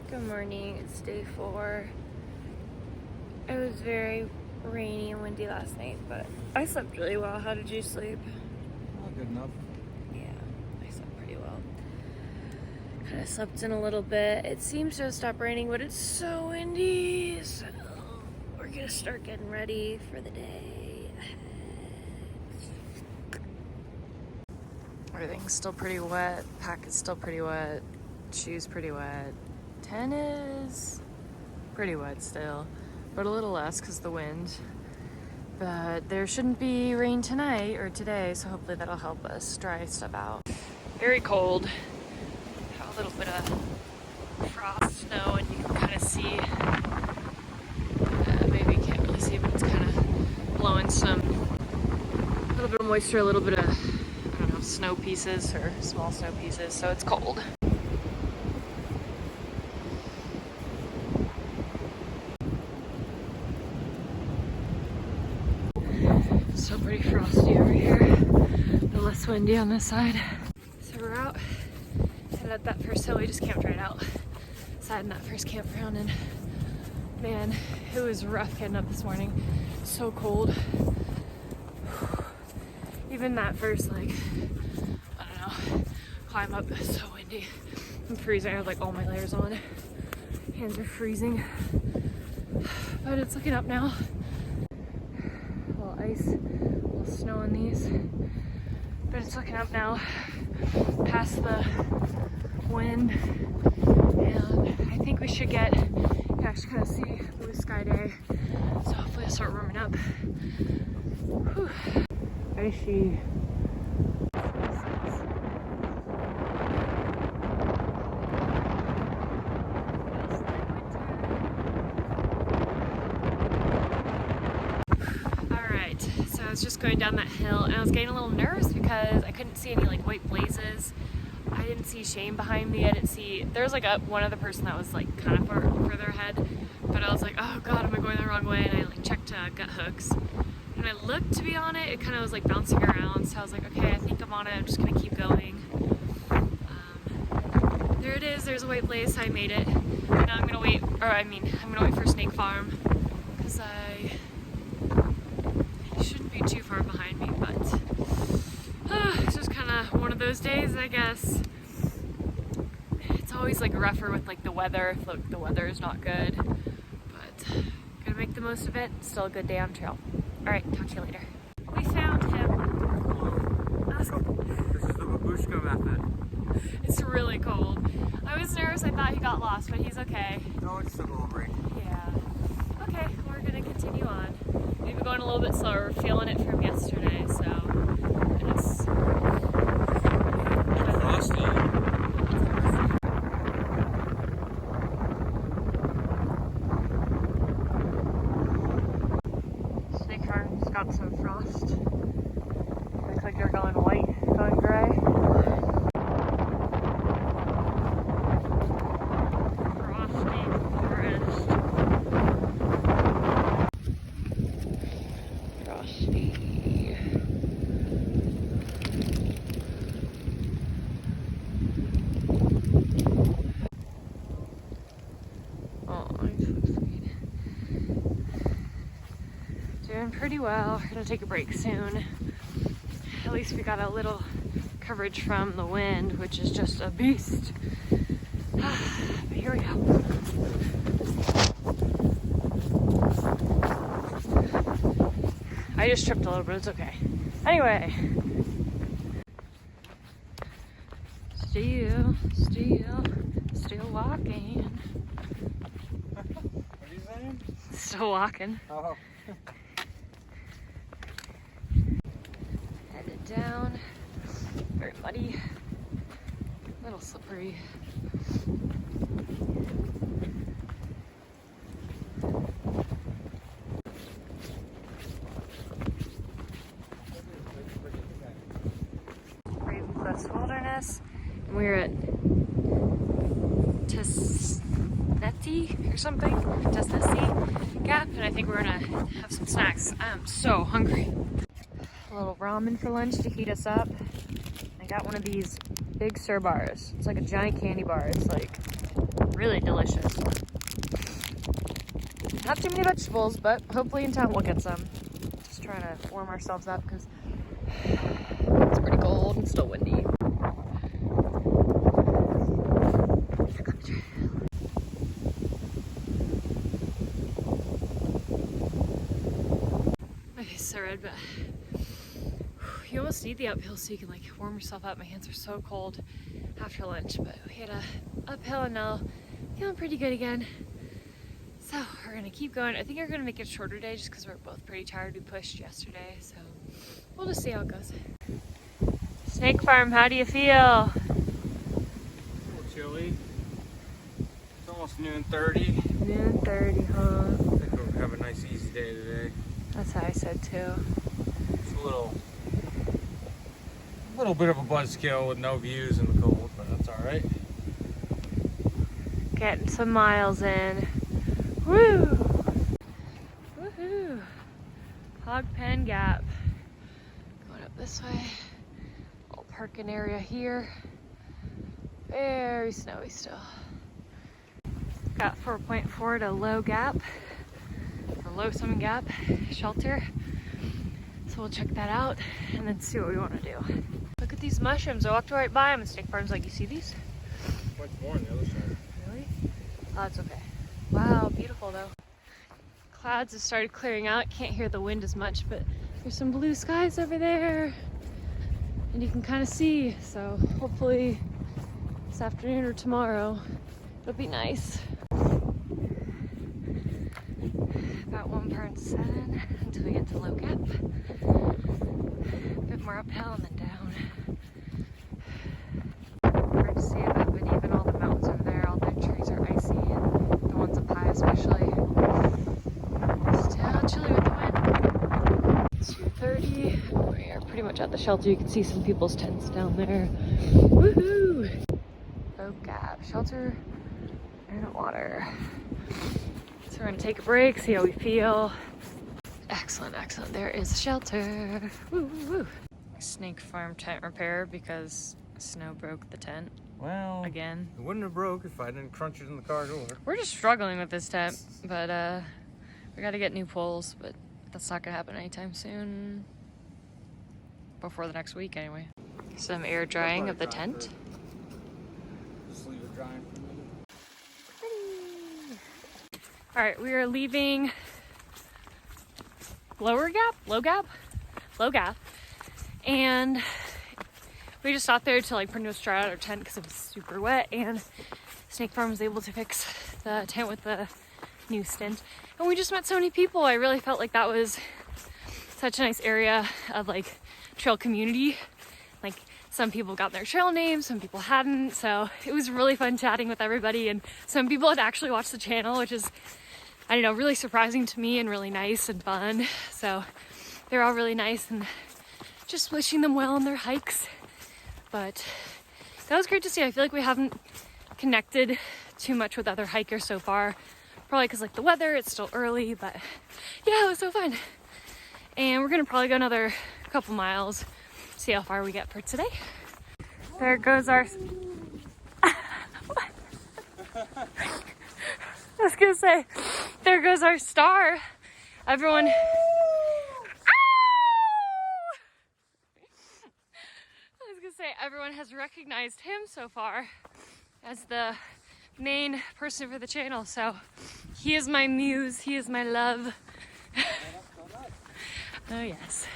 Good morning, it's day 4. It was very rainy and windy last night, but I slept really well. How did you sleep? Good enough. Yeah, I slept pretty well. Kind of slept in a little bit. It seems to have stopped raining, but it's so windy, so we're gonna start getting ready for the day ahead. Everything's still pretty wet, pack is still pretty wet, shoes pretty wet. Tent is pretty wet still, but a little less because of the wind. But there shouldn't be rain tonight or today, so hopefully that'll help us dry stuff out. Very cold. Have a little bit of frost, snow, and you can kind of see, maybe you can't really see, but it's kind of blowing some, a little bit of moisture, a little bit of, I don't know, snow pieces or small snow pieces, so it's cold. Still pretty frosty over here, but less windy on this side. So we're out and at that first hill. We just camped right outside in that first campground, and man, it was rough getting up this morning. So cold. Even that first, like, I don't know, climb up is so windy. I'm freezing. I have like all my layers on. Hands are freezing, but it's looking up now. Ice, a little snow on these, but it's looking up now past the wind, and I think we should get, you can actually kind of see blue sky day, so hopefully it'll start warming up. Whew. Icy. I was just going down that hill and I was getting a little nervous because I couldn't see any like white blazes. I didn't see Shane behind me. I didn't see, there was like one other person that was like kind of further ahead, but I was like, oh god, am I going the wrong way? And I like checked gut hooks. And when I looked to be on it, it kind of was like bouncing around. So I was like, okay, I think I'm on it. I'm just gonna keep going. There it is. There's a white blaze. So I made it. Now I'm gonna wait, I'm gonna wait for Snake Farm because shouldn't be too far behind me, but it's just kind of one of those days, I guess. It's always like rougher with like the weather. Look, the weather is not good, but gonna make the most of it. Still a good day on trail. All right, talk to you later. We found him. This is the babushka method. It's really cold. I was nervous. I thought he got lost, but he's okay. No, it's still a little break. Yeah. Okay, we're gonna continue on. We've been going a little bit slower. We're feeling it from yesterday, so it's frosty. Snake Farm's got some frost. Looks like they're going white, going gray. Doing pretty well. We're gonna take a break soon. At least we got a little coverage from the wind, which is just a beast. But here we go. I just tripped a little bit, it's okay. Anyway. Still walking. What are you saying? Still walking. Oh. Headed down. Very muddy. A little slippery. Raven's Wilderness. And we're at Tesneti or something. Tesneti Gap, and I think we're gonna have some snacks. I'm so hungry. A little ramen for lunch to heat us up. I got one of these big Sir bars. It's like a giant candy bar. It's like really delicious. Not too many vegetables, but hopefully in time we'll get some. Just trying to warm ourselves up because it's pretty cold and still windy. Okay, so red, but you almost need the uphill so you can like warm yourself up. My hands are so cold after lunch, but we had a uphill and now feeling pretty good again. So we're gonna keep going. I think we're gonna make it a shorter day just because we're both pretty tired. We pushed yesterday, so we'll just see how it goes. Snake Farm, how do you feel? A little chilly. It's almost noon 30. Noon 30, huh? I think we'll have a nice easy day today. That's how I said too. It's a little bit of a buzzkill with no views in the cold, but that's all right. Getting some miles in. Woo! Woohoo! Hog Pen Gap. Going up this way. Little parking area here. Very snowy still. Got 4.4 to low gap. Or low swimming gap shelter. So we'll check that out and then see what we want to do. Look at these mushrooms. I walked right by them and Snake Farm's like, you see these? Much more on the other side. Really? Oh, that's okay. Wow, beautiful though. Clouds have started clearing out. Can't hear the wind as much, but there's some blue skies over there. And you can kind of see, so hopefully this afternoon or tomorrow, it'll be nice. About 1.7 until we get to low gap. A bit more uphill and then down. Hard to see a bit, but even all the mountains over there, all the trees are icy, and the ones up high especially. Still chilly with the wind. 2:30. We are pretty much at the shelter. You can see some people's tents down there. Woohoo! Low gap, shelter, and water. So we're gonna take a break, see how we feel. Excellent, excellent. There is a shelter. Woo, woo, woo. Snake Farm tent repair because snow broke the tent. Well, again. It wouldn't have broke if I didn't crunch it in the car door. We're just struggling with this tent, but we gotta get new poles, but that's not gonna happen anytime soon. Before the next week, anyway. Some air drying of the tent. Just leave it drying for me. All right, we are leaving Low Gap, and we just stopped there to like pretty much dry out our tent because it was super wet, and Snake Farm was able to fix the tent with the new stint, and we just met so many people. I really felt like that was such a nice area of like trail community. Like some people got their trail names, some people hadn't, so it was really fun chatting with everybody, and some people had actually watched the channel, which is, I don't know, really surprising to me and really nice and fun. So they're all really nice and just wishing them well on their hikes. But that was great to see. I feel like we haven't connected too much with other hikers so far. Probably because like the weather, it's still early, but yeah, it was so fun. And we're gonna probably go another couple miles, see how far we get for today. There goes our... I was gonna say, there goes our star. Everyone. Ow! I was gonna say, everyone has recognized him so far as the main person for the channel. So he is my muse, he is my love. Oh yes.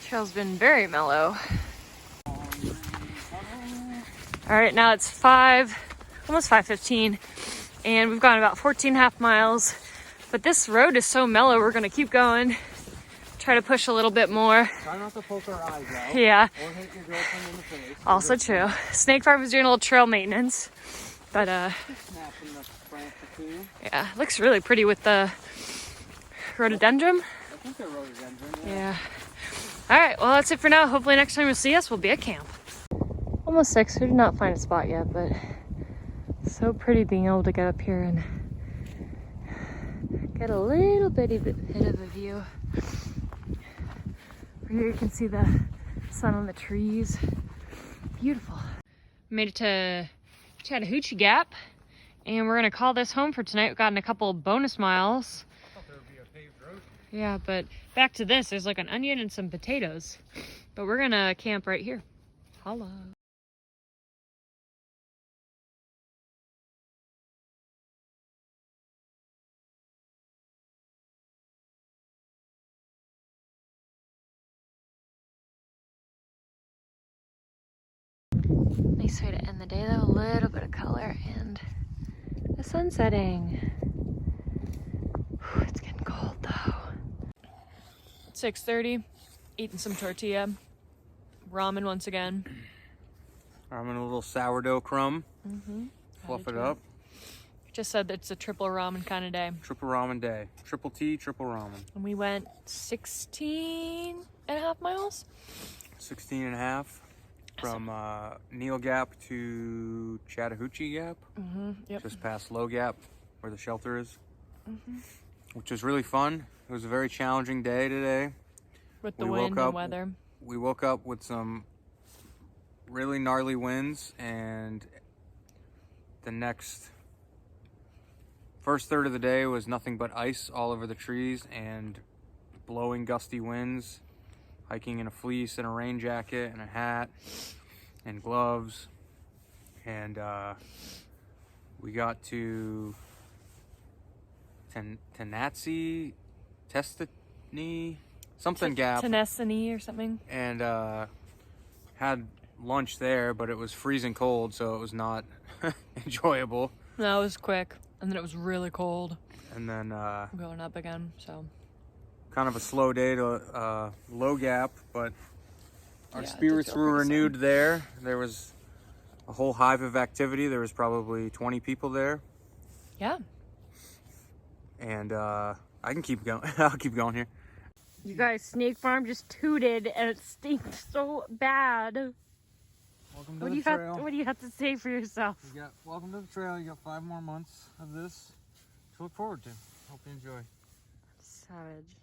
Trail's been very mellow. All right, now it's almost 5:15, and we've gone about 14.5 miles, but this road is so mellow, we're gonna keep going, try to push a little bit more. Try not to poke our eyes out. Yeah. Or hit your girlfriend in the face. Also true. Snake Farm is doing a little trail maintenance, but Snapping the branch or two. yeah, looks really pretty with the rhododendron. I think they're rhododendron. Yeah. All right, well, that's it for now. Hopefully next time you'll see us, we'll be at camp. Almost 6, we did not find a spot yet, but so pretty being able to get up here and get a little bitty bit of a view. Here you can see the sun on the trees. Beautiful. Made it to Chattahoochee Gap, and we're gonna call this home for tonight. We've gotten a couple bonus miles. I thought there would be a paved road. Yeah, but back to this. There's like an onion and some potatoes. But we're gonna camp right here. Holla. Nice way to end the day though. A little bit of color and the sun setting. Whew, it's getting cold though. 6:30, eating some tortilla. Ramen once again. I'm in a little sourdough crumb. Mm-hmm. Fluff it up. Just said that it's a triple ramen kind of day. Triple ramen day. Triple tea, triple ramen. And we went 16.5 miles. 16 and a half from Neal Gap to Chattahoochee Gap. Mm-hmm. Yep. Just past Low Gap where the shelter is. Mm-hmm. Which was really fun. It was a very challenging day today. With the wind and weather. We woke up with some really gnarly winds, and the first third of the day was nothing but ice all over the trees and blowing gusty winds. Hiking in a fleece and a rain jacket and a hat and gloves, and we got to Tenasseee something gap. Tenasseee or something. And had lunch there, but it was freezing cold, so it was not enjoyable. No, it was quick, and then it was really cold. And then going up again, so kind of a slow day to Low Gap, but our Yeah, spirits were renewed there. There was a whole hive of activity. There was probably 20 people there. Yeah. And I can keep going. I'll keep going here. You guys, Snake Farm just tooted and it stinks so bad. Welcome What do you have to say for yourself? Welcome to the trail. You got 5 more months of this to look forward to. Hope you enjoy. Savage.